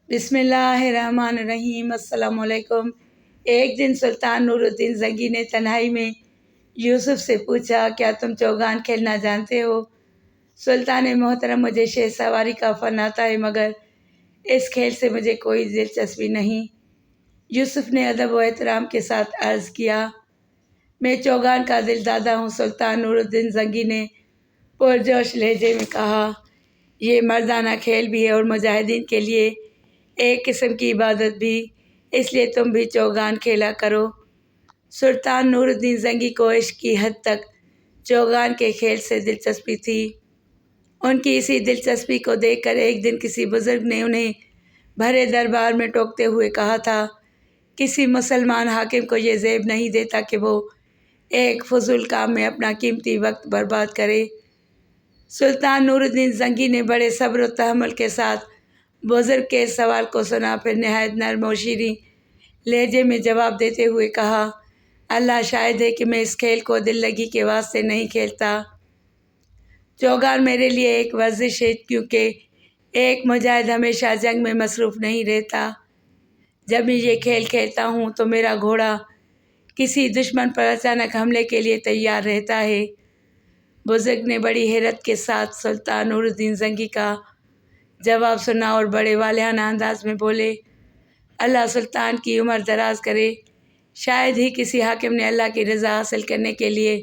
بسم اللہ الرحمن الرحیم۔ السلام علیکم۔ ایک دن سلطان نور الدین زنگی نے تنہائی میں یوسف سے پوچھا، کیا تم چوگان کھیلنا جانتے ہو؟ سلطان محترم، مجھے شیر سواری کا فن آتا ہے مگر اس کھیل سے مجھے کوئی دلچسپی نہیں۔ یوسف نے ادب و احترام کے ساتھ عرض کیا، میں چوگان کا دل دادا ہوں۔ سلطان نور الدین زنگی نے پرجوش لہجے میں کہا، یہ مردانہ کھیل بھی ہے اور مجاہدین کے لیے ایک قسم کی عبادت بھی، اس لیے تم بھی چوگان کھیلا کرو۔ سلطان نور الدین زنگی کو عشق کی حد تک چوگان کے کھیل سے دلچسپی تھی۔ ان کی اسی دلچسپی کو دیکھ کر ایک دن کسی بزرگ نے انہیں بھرے دربار میں ٹوکتے ہوئے کہا تھا، کسی مسلمان حاکم کو یہ زیب نہیں دیتا کہ وہ ایک فضول کام میں اپنا قیمتی وقت برباد کرے۔ سلطان نور الدین زنگی نے بڑے صبر و تحمل کے ساتھ بزرگ کے اس سوال کو سنا، پھر نہایت نرم و شیریں لہجے میں جواب دیتے ہوئے کہا، اللہ شاہد ہے کہ میں اس کھیل کو دل لگی کے واسطے نہیں کھیلتا۔ چوگان میرے لیے ایک ورزش ہے، کیونکہ ایک مجاہد ہمیشہ جنگ میں مصروف نہیں رہتا۔ جب میں یہ کھیل کھیلتا ہوں تو میرا گھوڑا کسی دشمن پر اچانک حملے کے لیے تیار رہتا ہے۔ بزرگ نے بڑی حیرت کے ساتھ سلطان نور الدین زنگی کا جواب سنا اور بڑے والہانہ انداز میں بولے، اللہ سلطان کی عمر دراز کرے، شاید ہی کسی حاکم نے اللہ کی رضا حاصل کرنے کے لیے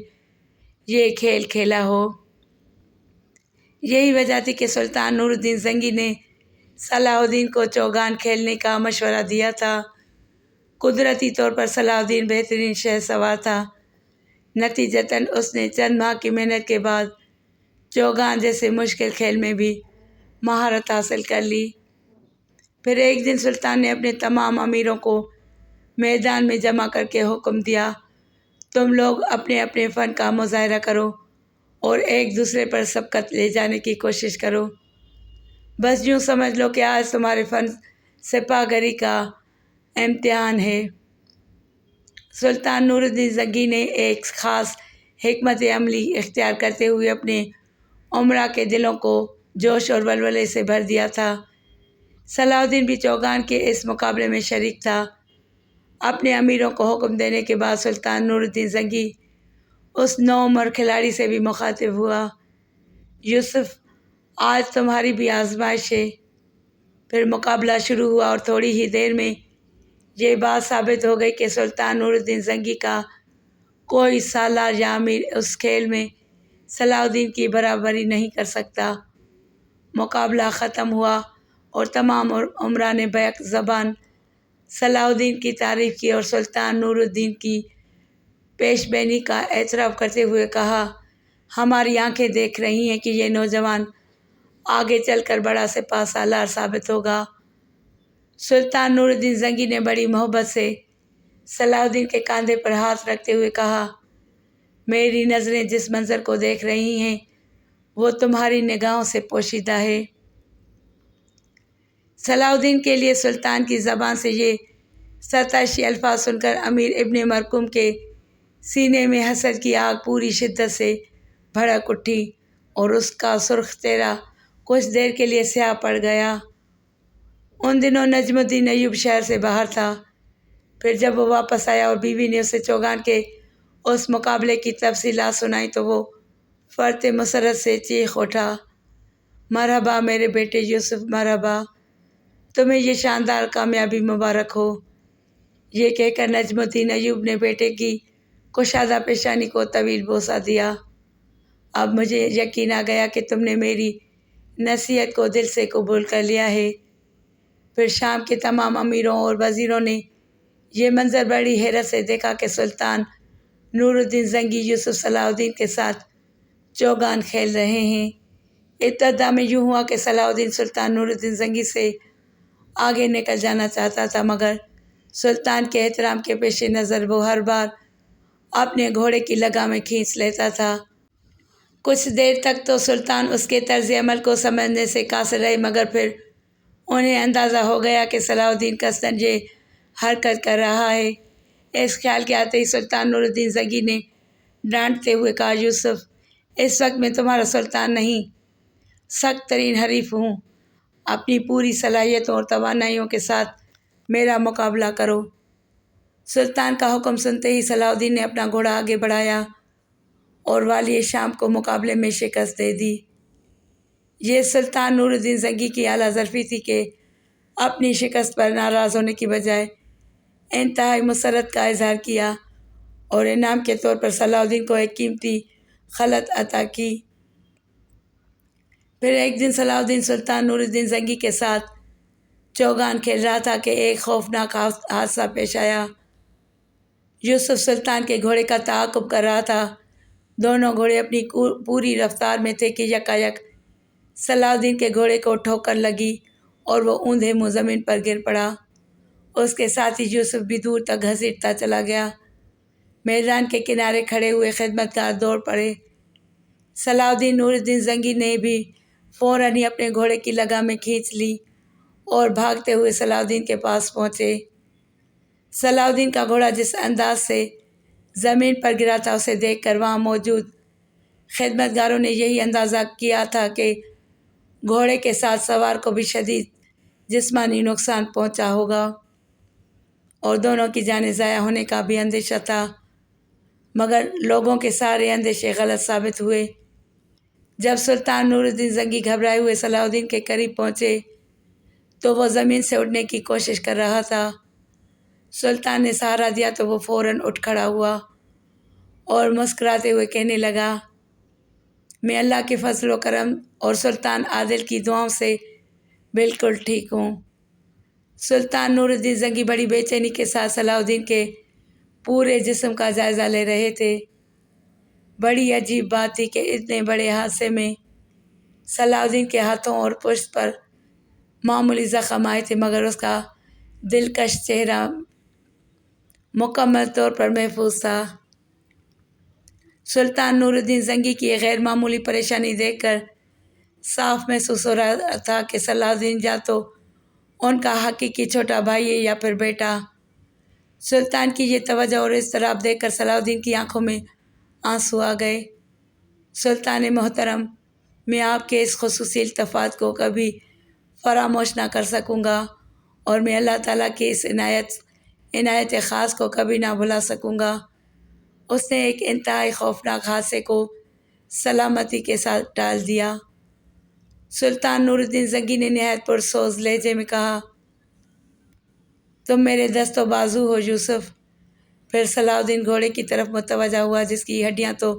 یہ کھیل کھیلا ہو۔ یہی وجہ تھی کہ سلطان نور الدین زنگی نے صلاح الدین کو چوگان کھیلنے کا مشورہ دیا تھا۔ قدرتی طور پر صلاح الدین بہترین شہ سوار تھا، نتیجتاً اس نے چند ماہ کی محنت کے بعد چوگان جیسے مشکل کھیل میں بھی مہارت حاصل کر لی۔ پھر ایک دن سلطان نے اپنے تمام امیروں کو میدان میں جمع کر کے حکم دیا، تم لوگ اپنے اپنے فن کا مظاہرہ کرو اور ایک دوسرے پر سبقت لے جانے کی کوشش کرو۔ بس یوں سمجھ لو کہ آج تمہارے فن سپاہ گری کا امتحان ہے۔ سلطان نور الدین زنگی نے ایک خاص حکمت عملی اختیار کرتے ہوئے اپنے امراء کے دلوں کو جوش اور ولولے سے بھر دیا تھا۔ صلاح الدین بھی چوگان کے اس مقابلے میں شریک تھا۔ اپنے امیروں کو حکم دینے کے بعد سلطان نور الدین زنگی اس نوعمر کھلاڑی سے بھی مخاطب ہوا، یوسف آج تمہاری بھی آزمائش ہے۔ پھر مقابلہ شروع ہوا اور تھوڑی ہی دیر میں یہ بات ثابت ہو گئی کہ سلطان نور الدین زنگی کا کوئی سالار یا امیر اس کھیل میں صلاح الدین کی برابری نہیں کر سکتا۔ مقابلہ ختم ہوا اور تمام امراء نے بیک زبان صلاح الدین کی تعریف کی اور سلطان نور الدین کی پیش بینی کا اعتراف کرتے ہوئے کہا، ہماری آنکھیں دیکھ رہی ہیں کہ یہ نوجوان آگے چل کر بڑا سپہ سالار ثابت ہوگا۔ سلطان نور الدین زنگی نے بڑی محبت سے صلاح الدین کے کاندھے پر ہاتھ رکھتے ہوئے کہا، میری نظریں جس منظر کو دیکھ رہی ہیں وہ تمہاری نگاہوں سے پوشیدہ ہے۔ صلاح الدین کے لیے سلطان کی زبان سے یہ ستائشی الفاظ سن کر امیر ابن مرکوم کے سینے میں حسد کی آگ پوری شدت سے بھڑک اٹھی اور اس کا سرخ چہرہ کچھ دیر کے لیے سیاہ پڑ گیا۔ ان دنوں نجم الدین ایوب شہر سے باہر تھا۔ پھر جب وہ واپس آیا اور بیوی نے اسے چوگان کے اس مقابلے کی تفصیلات سنائی تو وہ فرط مسرت سے چیخ اٹھا، مرحبا میرے بیٹے یوسف، مرحبا، تمہیں یہ شاندار کامیابی مبارک ہو۔ یہ کہہ کر نجم الدین ایوب نے بیٹے کی کشادہ پیشانی کو طویل بوسہ دیا، اب مجھے یقین آ گیا کہ تم نے میری نصیحت کو دل سے قبول کر لیا ہے۔ پھر شام کے تمام امیروں اور وزیروں نے یہ منظر بڑی حیرت سے دیکھا کہ سلطان نور الدین زنگی یوسف صلاح الدین کے ساتھ چوگان کھیل رہے ہیں۔ ابتدا میں یوں ہوا کہ صلاح الدین سلطان نور الدین زنگی سے آگے نکل جانا چاہتا تھا، مگر سلطان کے احترام کے پیش نظر وہ ہر بار اپنے گھوڑے کی لگامیں کھینچ لیتا تھا۔ کچھ دیر تک تو سلطان اس کے طرز عمل کو سمجھنے سے قاصر رہے، مگر پھر انہیں اندازہ ہو گیا کہ صلاح الدین قصداً یہ حرکت کر رہا ہے۔ اس خیال کے آتے ہی سلطان نور الدین زنگی نے ڈانٹتے ہوئے کہا، یوسف، اس وقت میں تمہارا سلطان نہیں، سخت ترین حریف ہوں۔ اپنی پوری صلاحیتوں اور توانائیوں کے ساتھ میرا مقابلہ کرو۔ سلطان کا حکم سنتے ہی صلاح الدین نے اپنا گھوڑا آگے بڑھایا اور والی شام کو مقابلے میں شکست دے دی۔ یہ سلطان نور الدین زنگی کی اعلیٰ ظرفی تھی کہ اپنی شکست پر ناراض ہونے کی بجائے انتہائی مسرت کا اظہار کیا اور انعام کے طور پر صلاح الدین کو ایک قیمتی خلعت عطا کی۔ پھر ایک دن صلاح الدین سلطان نور الدین زنگی کے ساتھ چوگان کھیل رہا تھا کہ ایک خوفناک حادثہ پیش آیا۔ یوسف سلطان کے گھوڑے کا تعاقب کر رہا تھا۔ دونوں گھوڑے اپنی پوری رفتار میں تھے کہ یکایک صلاح الدین کے گھوڑے کو ٹھوکر لگی اور وہ اوندھے منہ زمین پر گر پڑا۔ اس کے ساتھ ہی یوسف بھی دور تک گھسیٹتا چلا گیا۔ میدان کے کنارے کھڑے ہوئے خدمتگار دوڑ پڑے۔ صلاح الدین نور الدین زنگی نے بھی فوراً ہی اپنے گھوڑے کی لگامیں کھینچ لی اور بھاگتے ہوئے صلاح الدین کے پاس پہنچے۔ صلاح الدین کا گھوڑا جس انداز سے زمین پر گرا تھا اسے دیکھ کر وہاں موجود خدمتگاروں نے یہی اندازہ کیا تھا کہ گھوڑے کے ساتھ سوار کو بھی شدید جسمانی نقصان پہنچا ہوگا اور دونوں کی جانیں ضائع ہونے کا بھی اندیشہ تھا، مگر لوگوں کے سارے اندیشے غلط ثابت ہوئے۔ جب سلطان نور الدین زنگی گھبرائے ہوئے صلاح الدین کے قریب پہنچے تو وہ زمین سے اٹھنے کی کوشش کر رہا تھا۔ سلطان نے سہارا دیا تو وہ فوراً اٹھ کھڑا ہوا اور مسکراتے ہوئے کہنے لگا، میں اللہ کے فضل و کرم اور سلطان عادل کی دعاؤں سے بالکل ٹھیک ہوں۔ سلطان نور الدین زنگی بڑی بے چینی کے ساتھ صلاح الدین کے پورے جسم کا جائزہ لے رہے تھے۔ بڑی عجیب بات تھی کہ اتنے بڑے حادثے میں صلاح الدین کے ہاتھوں اور پشت پر معمولی زخم آئے تھے، مگر اس کا دلکش چہرہ مکمل طور پر محفوظ تھا۔ سلطان نور الدین زنگی کی یہ غیر معمولی پریشانی دیکھ کر صاف محسوس ہو رہا تھا کہ صلاح الدین یا تو ان کا حقیقی چھوٹا بھائی ہے یا پھر بیٹا۔ سلطان کی یہ توجہ اور اضطراب دیکھ کر صلاح الدین کی آنکھوں میں آنسو آ گئے۔ سلطان محترم، میں آپ کے اس خصوصی التفات کو کبھی فراموش نہ کر سکوں گا اور میں اللہ تعالیٰ کی اس عنایت خاص کو کبھی نہ بھلا سکوں گا۔ اس نے ایک انتہائی خوفناک حادثے کو سلامتی کے ساتھ ٹال دیا۔ سلطان نور الدین زنگی نے نہایت پرسوز لہجے میں کہا، تم میرے دست و بازو ہو یوسف۔ پھر صلاح الدین گھوڑے کی طرف متوجہ ہوا جس کی ہڈیاں تو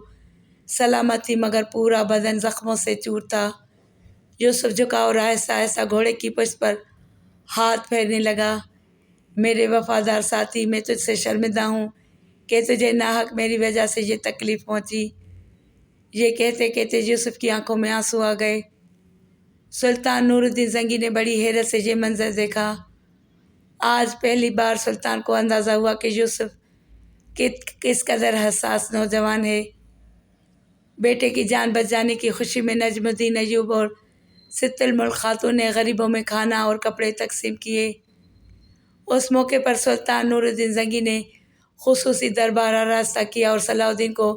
سلامت تھی مگر پورا بدن زخموں سے چور تھا۔ یوسف جھکا اور آہستہ آہستہ گھوڑے کی پشت پر ہاتھ پھیرنے لگا۔ میرے وفادار ساتھی، میں تجھ سے شرمندہ ہوں کہ تجھے ناحق میری وجہ سے یہ تکلیف پہنچی۔ یہ کہتے کہتے یوسف کی آنکھوں میں آنسو آ گئے۔ سلطان نور الدین زنگی نے بڑی حیرت سے یہ منظر دیکھا۔ آج پہلی بار سلطان کو اندازہ ہوا کہ یوسف کس قدر حساس نوجوان ہے۔ بیٹے کی جان بچ جانے کی خوشی میں نجم الدین ایوب اور ست الملک خاتون نے غریبوں میں کھانا اور کپڑے تقسیم کیے۔ اس موقع پر سلطان نور الدین زنگی نے خصوصی دربار آراستہ کیا اور صلاح الدین کو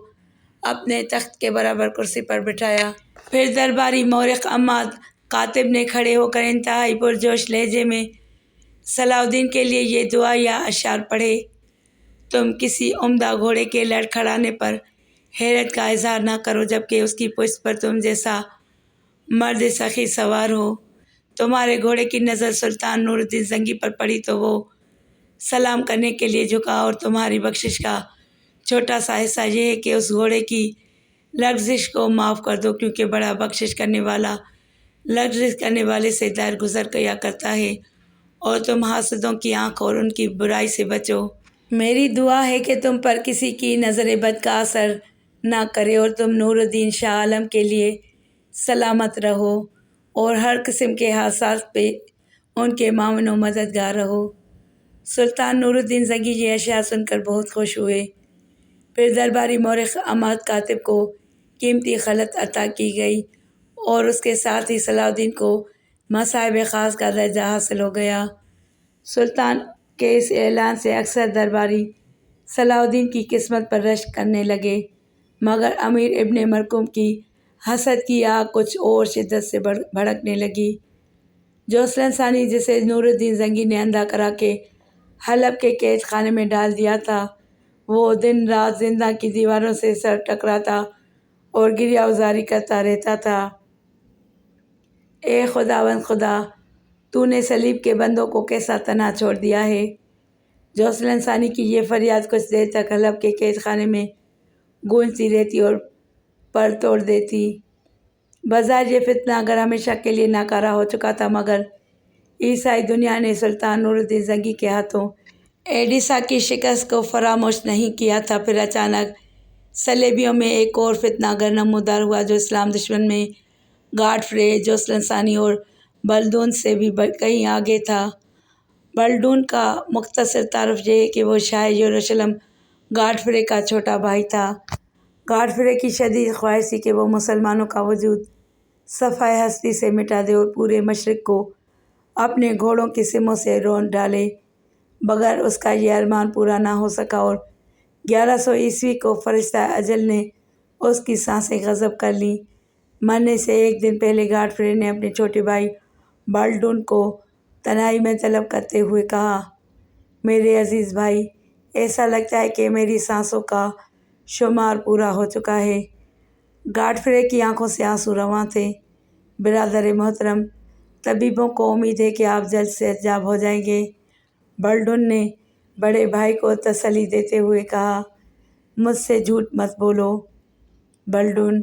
اپنے تخت کے برابر کرسی پر بٹھایا۔ پھر درباری مورخ عماد کاتب نے کھڑے ہو کر انتہائی پرجوش لہجے میں صلاح الدین کے لیے یہ دعا یا اشعار پڑھے، تم کسی عمدہ گھوڑے کے لڑکھڑانے پر حیرت کا اظہار نہ کرو جبکہ اس کی پشت پر تم جیسا مرد سخی سوار ہو۔ تمہارے گھوڑے کی نظر سلطان نور الدین زنگی پر پڑی تو وہ سلام کرنے کے لیے جھکا اور تمہاری بخشش کا چھوٹا سا حصہ یہ ہے کہ اس گھوڑے کی لغزش کو معاف کر دو، کیونکہ بڑا بخشش کرنے والا لغزش کرنے والے سے درگزر کیا کرتا ہے، اور تم حاسدوں کی آنکھ اور ان کی برائی سے بچو۔ میری دعا ہے کہ تم پر کسی کی نظر بد کا اثر نہ کرے اور تم نور الدین شاہ عالم کے لیے سلامت رہو اور ہر قسم کے حادثات پہ ان کے معاون و مددگار رہو۔ سلطان نور الدین زنگی یہ اشعار سن کر بہت خوش ہوئے۔ پھر درباری مورخ عماد کاتب کو قیمتی خلعت عطا کی گئی اور اس کے ساتھ ہی صلاح الدین کو مصاحب خاص کا درجہ حاصل ہو گیا۔ سلطان کے اس اعلان سے اکثر درباری صلاح الدین کی قسمت پر رشک کرنے لگے، مگر امیر ابن مرکوم کی حسد کی آگ کچھ اور شدت سے بھڑکنے لگی۔ جوسلن ثانی جسے نور الدین زنگی نے اندھا کرا کے حلب کے قید خانے میں ڈال دیا تھا، وہ دن رات زندہ کی دیواروں سے سر ٹکراتا اور گریہ وزاری کرتا رہتا تھا۔ اے خداوند خدا، تو نے صلیب کے بندوں کو کیسا تنہا چھوڑ دیا ہے۔ جوسلن ثانی کی یہ فریاد کچھ دیر تک حلب کے قید خانے میں گونجتی رہتی اور پر توڑ دیتی۔ بظاہر یہ فتنہ اگر ہمیشہ کے لیے ناکارہ ہو چکا تھا، مگر عیسائی دنیا نے سلطان نور الدین زنگی کے ہاتھوں ایڈیسا کی شکست کو فراموش نہیں کیا تھا۔ پھر اچانک صلیبیوں میں ایک اور فتنہ گر نمودار ہوا جو اسلام دشمن میں گاڈفرے، جوسلن ثانی اور بلڈون سے بھی کہیں آگے تھا۔ بلڈون کا مختصر تعارف یہ ہے کہ وہ شاہ یروشلم گاڈفرے کا چھوٹا بھائی تھا۔ گاڈفرے کی شدید خواہش تھی کہ وہ مسلمانوں کا وجود صفحۂ ہستی سے مٹا دے اور پورے مشرق کو اپنے گھوڑوں کی سموں سے رونق ڈالے، مگر اس کا یہ ارمان پورا نہ ہو سکا اور 1100 کو فرشتہ اجل نے اس کی سانسیں غصب کر لیں۔ مرنے سے ایک دن پہلے گاڈفرے نے اپنے چھوٹے بھائی بلڈون کو تنہائی میں طلب کرتے ہوئے کہا، میرے عزیز بھائی، ایسا لگتا ہے کہ میری سانسوں کا شمار پورا ہو چکا ہے۔ گاڈفرے کی آنکھوں سے آنسو رواں تھے۔ برادر محترم، طبیبوں کو امید ہے کہ آپ جلد صحت یاب ہو جائیں گے۔ بلڈون نے بڑے بھائی کو تسلی دیتے ہوئے کہا، مجھ سے جھوٹ مت بولو۔ بلڈون،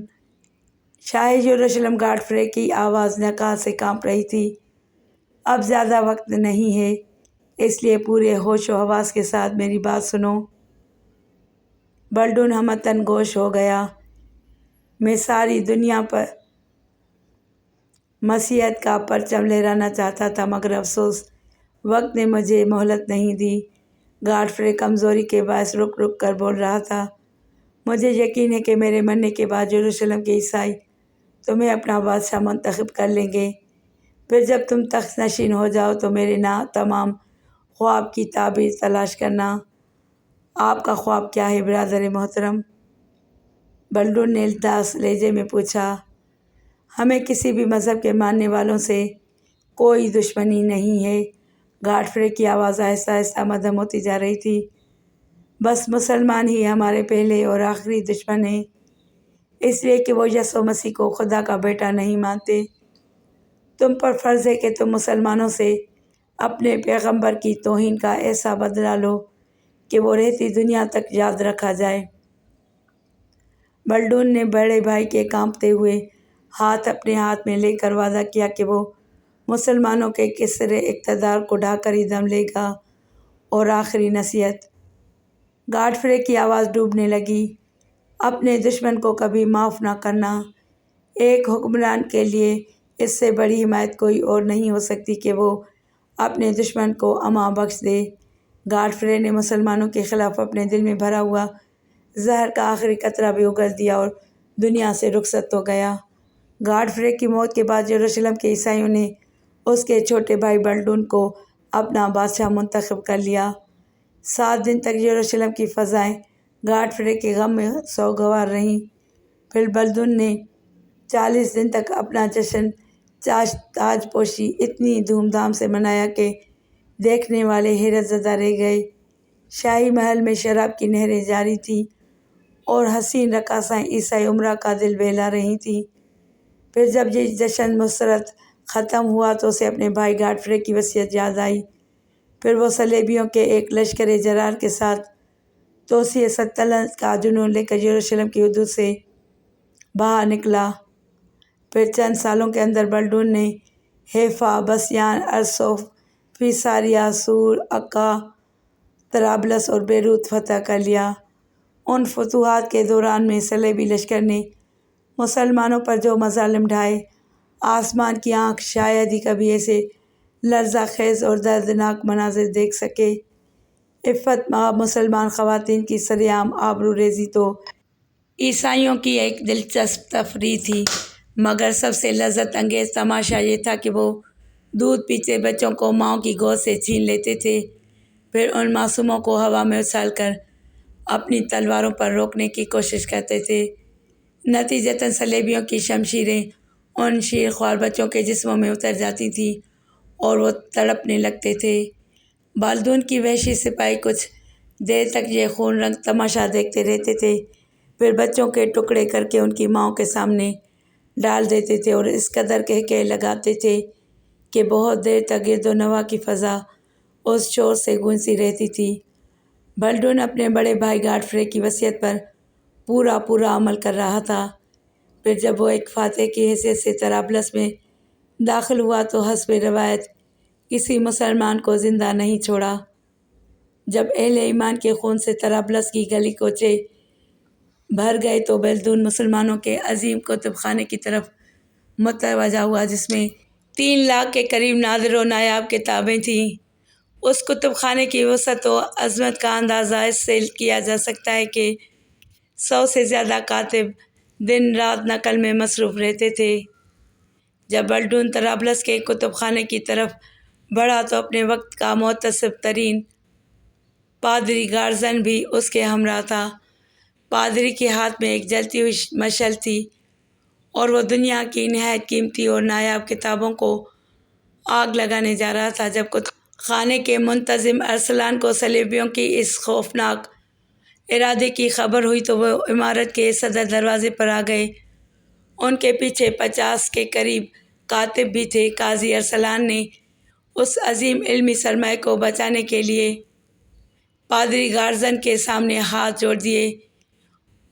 شاہ یروشلم گاڈفرے کی آواز نکاح سے کانپ رہی تھی، اب زیادہ وقت نہیں ہے، اس لیے پورے ہوش و حواس کے ساتھ میری بات سنو۔ بلڈون ہمتاً گوش ہو گیا۔ میں ساری دنیا پر مسیحیت کا پرچم لہرانا چاہتا تھا، مگر افسوس وقت نے مجھے مہلت نہیں دی۔ گاڈفرے کمزوری کے باعث رک رک کر بول رہا تھا، مجھے یقین ہے کہ میرے مرنے کے بعد یروشلم کے عیسائی تمہیں اپنا بادشاہ منتخب کر لیں گے۔ پھر جب تم تخت نشین ہو جاؤ تو میرے تمام خواب کی تعبیر تلاش کرنا۔ آپ کا خواب کیا ہے برادر محترم؟ بلڈون نے الداس لہجے میں پوچھا۔ ہمیں کسی بھی مذہب کے ماننے والوں سے کوئی دشمنی نہیں ہے۔ گاڈفرے کی آواز آہستہ آہستہ مدھم ہوتی جا رہی تھی۔ بس مسلمان ہی ہمارے پہلے اور آخری دشمن ہیں، اس لیے کہ وہ یسوع مسیح کو خدا کا بیٹا نہیں مانتے۔ تم پر فرض ہے کہ تم مسلمانوں سے اپنے پیغمبر کی توہین کا ایسا بدلہ لو کہ وہ رہتی دنیا تک یاد رکھا جائے۔ بلڈون نے بڑے بھائی کے کانپتے ہوئے ہاتھ اپنے ہاتھ میں لے کر وعدہ کیا کہ وہ مسلمانوں کے کثیر اقتدار کو ڈھا کر ہی دم لے گا۔ اور آخری نصیحت۔ گاڈفرے کی آواز ڈوبنے لگی، اپنے دشمن کو کبھی معاف نہ کرنا۔ ایک حکمران کے لیے اس سے بڑی حمایت کوئی اور نہیں ہو سکتی کہ وہ اپنے دشمن کو امان بخش دے۔ گاڈفرے نے مسلمانوں کے خلاف اپنے دل میں بھرا ہوا زہر کا آخری قطرہ بھی اگل دیا اور دنیا سے رخصت ہو گیا۔ گاڈفرے کی موت کے بعد یروشلم کے عیسائیوں نے اس کے چھوٹے بھائی بلڈون کو اپنا بادشاہ منتخب کر لیا۔ 7 دن تک یروشلم کی فضائیں گاڈفرے کے غم میں سوگوار رہیں۔ پھر بلڈون نے 40 دن تک اپنا جشن تاج پوشی اتنی دھوم دھام سے منایا کہ دیکھنے والے حیرت زدہ رہ گئے۔ شاہی محل میں شراب کی نہریں جاری تھیں اور حسین رقاصائیں عیسائی امراء کا دل بہلا رہی تھیں۔ پھر جب یہ جشن مسرت ختم ہوا تو اسے اپنے بھائی گاڈفرے کی وصیت یاد آئی۔ پھر وہ صلیبیوں کے ایک لشکر جرار کے ساتھ توسیع سلطنت کا جنون لے کر یروشلم کی حدود سے باہر نکلا۔ پھر چند سالوں کے اندر بلڈون نے حیفا، بسیان، ارسوف، فیساریہ، سور، عکا، طرابلس اور بیروت فتح کر لیا۔ ان فتوحات کے دوران میں صلیبی لشکر نے مسلمانوں پر جو مظالم ڈھائے، آسمان کی آنکھ شاید ہی کبھی ایسے لرزہ خیز اور دردناک مناظر دیکھ سکے۔ عفت مآب مسلمان خواتین کی سرِ عام آبرو ریزی تو عیسائیوں کی ایک دلچسپ تفریح تھی، مگر سب سے لذت انگیز تماشا یہ تھا کہ وہ دودھ پیتے بچوں کو ماؤں کی گود سے چھین لیتے تھے، پھر ان معصوموں کو ہوا میں اچھال کر اپنی تلواروں پر روکنے کی کوشش کرتے تھے۔ نتیجتاً صلیبیوں کی شمشیریں ان شیر خوار بچوں کے جسموں میں اتر جاتی تھیں اور وہ تڑپنے لگتے تھے۔ بالدون کی وحشی سپاہی کچھ دیر تک یہ خون رنگ تماشا دیکھتے رہتے تھے، پھر بچوں کے ٹکڑے کر کے ان کی ماؤں کے سامنے ڈال دیتے تھے اور اس قدر کہکہے لگاتے تھے کہ بہت دیر تک گرد و نواح کی فضا اس شور سے گونجتی رہتی تھی۔ بالڈون اپنے بڑے بھائی گاڈفرے کی وصیت پر پورا عمل کر رہا تھا۔ پھر جب وہ ایک فاتح کی حیثیت سے طرابلس میں داخل ہوا تو حسب روایت کسی مسلمان کو زندہ نہیں چھوڑا۔ جب اہل ایمان کے خون سے طرابلس کی گلی کوچے بھر گئے تو بالدون مسلمانوں کے عظیم کتب خانے کی طرف متوجہ ہوا، جس میں 3 لاکھ کے قریب نادر و نایاب کتابیں تھیں۔ اس کتب خانے کی وسعت و عظمت کا اندازہ اس سے کیا جا سکتا ہے کہ 100 سے زیادہ کاتب دن رات نقل میں مصروف رہتے تھے۔ جب بالڈون طرابلس کے کتب خانے کی طرف بڑھا تو اپنے وقت کا محتسب ترین پادری گارزن بھی اس کے ہمراہ تھا۔ پادری کے ہاتھ میں ایک جلتی ہوئی مشعل تھی اور وہ دنیا کی نہایت قیمتی اور نایاب کتابوں کو آگ لگانے جا رہا تھا۔ جب کتب خانے کے منتظم ارسلان کو صلیبیوں کی اس خوفناک ارادے کی خبر ہوئی تو وہ عمارت کے صدر دروازے پر آ گئے۔ ان کے پیچھے 50 کے قریب کاتب بھی تھے۔ قاضی ارسلان نے اس عظیم علمی سرمایہ کو بچانے کے لیے پادری گارزن کے سامنے ہاتھ جوڑ دیے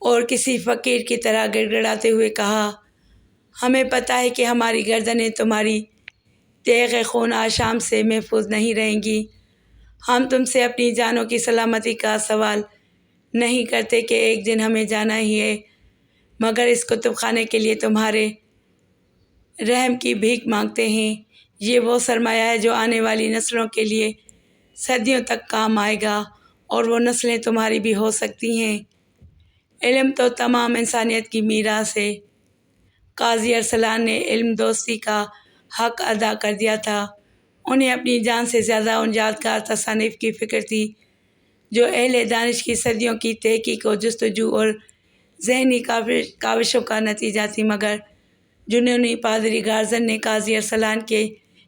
اور کسی فقیر کی طرح گڑ گڑاتے ہوئے کہا، ہمیں پتہ ہے کہ ہماری گردنیں تمہاری تیغ خون آشام سے محفوظ نہیں رہیں گی۔ ہم تم سے اپنی جانوں کی سلامتی کا سوال نہیں کرتے کہ ایک دن ہمیں جانا ہی ہے، مگر اس کتب خانے کے لیے تمہارے رحم کی بھیک مانگتے ہیں۔ یہ وہ سرمایہ ہے جو آنے والی نسلوں کے لیے صدیوں تک کام آئے گا، اور وہ نسلیں تمہاری بھی ہو سکتی ہیں۔ علم تو تمام انسانیت کی میراث ہے۔ قاضی ارسلان نے علم دوستی کا حق ادا کر دیا تھا۔ انہیں اپنی جان سے زیادہ ان یادگار تصانیف کی فکر تھی جو اہل دانش کی صدیوں کی تحقیق و جستجو اور ذہنی کاوشوں کا نتیجہ تھی، مگر جنونی پادری گارزن نے قاضی ارسلان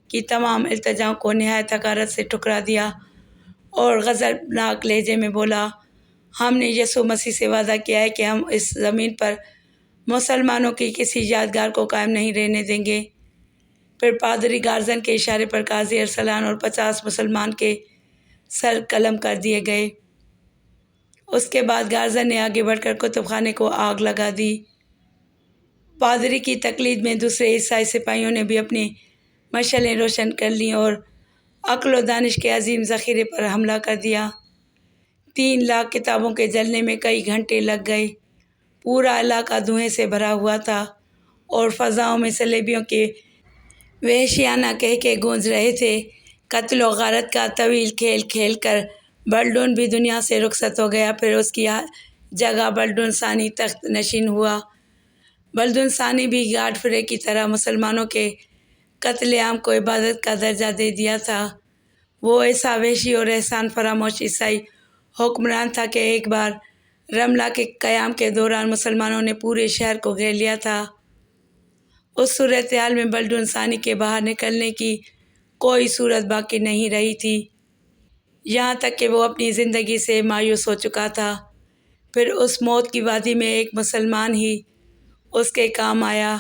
کی تمام التجاؤں کو نہایت حقارت سے ٹھکرا دیا اور غضبناک لہجے میں بولا، ہم نے یسوع مسیح سے وعدہ کیا ہے کہ ہم اس زمین پر مسلمانوں کی کسی یادگار کو قائم نہیں رہنے دیں گے۔ پھر پادری گارزن کے اشارے پر قاضی ارسلان اور 50 مسلمان کے سر قلم کر دیے گئے۔ اس کے بعد گارزن نے آگے بڑھ کر کتب خانے کو آگ لگا دی۔ پادری کی تقلید میں دوسرے عیسائی سپاہیوں نے بھی اپنی مشعلیں روشن کر لیں اور عقل و دانش کے عظیم ذخیرے پر حملہ کر دیا۔ 3 لاکھ کتابوں کے جلنے میں کئی گھنٹے لگ گئے۔ پورا علاقہ دھوئیں سے بھرا ہوا تھا اور فضاؤں میں صلیبیوں کے وحشیانہ کہکہے گونج رہے تھے۔ قتل و غارت کا طویل کھیل کھیل کر بالڈون بھی دنیا سے رخصت ہو گیا۔ پھر اس کی جگہ بالڈون ثانی تخت نشین ہوا۔ بالڈون ثانی بھی گاڈفرے کی طرح مسلمانوں کے قتل عام کو عبادت کا درجہ دے دیا تھا۔ وہ ایسا وحشی اور احسان فراموش عیسائی حکمران تھا کہ ایک بار رملہ کے قیام کے دوران مسلمانوں نے پورے شہر کو گھیر لیا تھا۔ اس صورتحال میں بالڈون ثانی کے باہر نکلنے کی کوئی صورت باقی نہیں رہی تھی، یہاں تک کہ وہ اپنی زندگی سے مایوس ہو چکا تھا۔ پھر اس موت کی وادی میں ایک مسلمان ہی اس کے کام آیا۔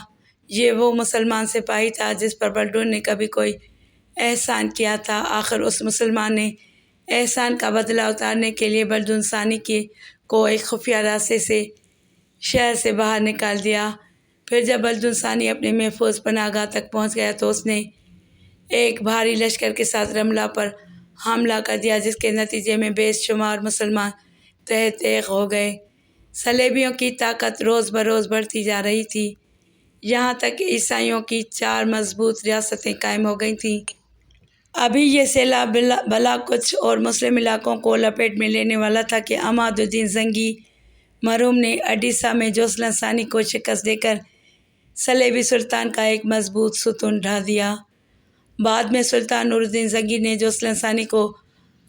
یہ وہ مسلمان سپاہی تھا جس پر بالڈون نے کبھی کوئی احسان کیا تھا۔ آخر اس مسلمان نے احسان کا بدلہ اتارنے کے لیے بالڈون ثانی کو ایک خفیہ راستے سے شہر سے باہر نکال دیا۔ پھر جب بالڈون ثانی اپنے محفوظ پناہ گاہ تک پہنچ گیا تو اس نے ایک بھاری لشکر کے ساتھ رملہ پر حملہ کر دیا، جس کے نتیجے میں بے شمار مسلمان تہہ تیغ ہو گئے۔ صلیبیوں کی طاقت روز بروز بڑھتی جا رہی تھی، یہاں تک کہ عیسائیوں کی 4 مضبوط ریاستیں قائم ہو گئی تھیں۔ ابھی یہ سیلاب بلا کچھ اور مسلم علاقوں کو لپیٹ میں لینے والا تھا کہ عماد الدین زنگی مرحوم نے اڈیسا میں جوسلن ثانی کو شکست دے کر صلیبی سلطان کا ایک مضبوط ستون ڈھا دیا۔ بعد میں سلطان نور الدین زنگی نے جوسلن ثانی کو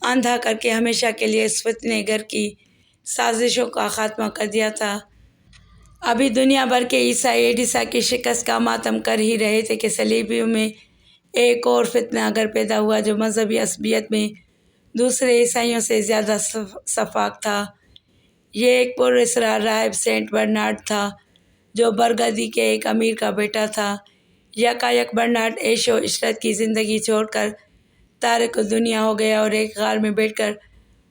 اندھا کر کے ہمیشہ کے لیے اس فتنہ گر کی سازشوں کا خاتمہ کر دیا تھا۔ ابھی دنیا بھر کے عیسائی اڈیسا کی شکست کا ماتم کر ہی رہے تھے کہ صلیبیوں میں ایک اور فتنہ اگر پیدا ہوا جو مذہبی عصبیت میں دوسرے عیسائیوں سے زیادہ شفاف تھا۔ یہ ایک پراسرار راہب سینٹ برنارڈ تھا جو برگدی کے ایک امیر کا بیٹا تھا۔ یکایک برنارڈ عیش و عشرت کی زندگی چھوڑ کر تارک دنیا ہو گیا اور ایک غار میں بیٹھ کر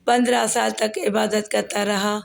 15 سال تک عبادت کرتا رہا۔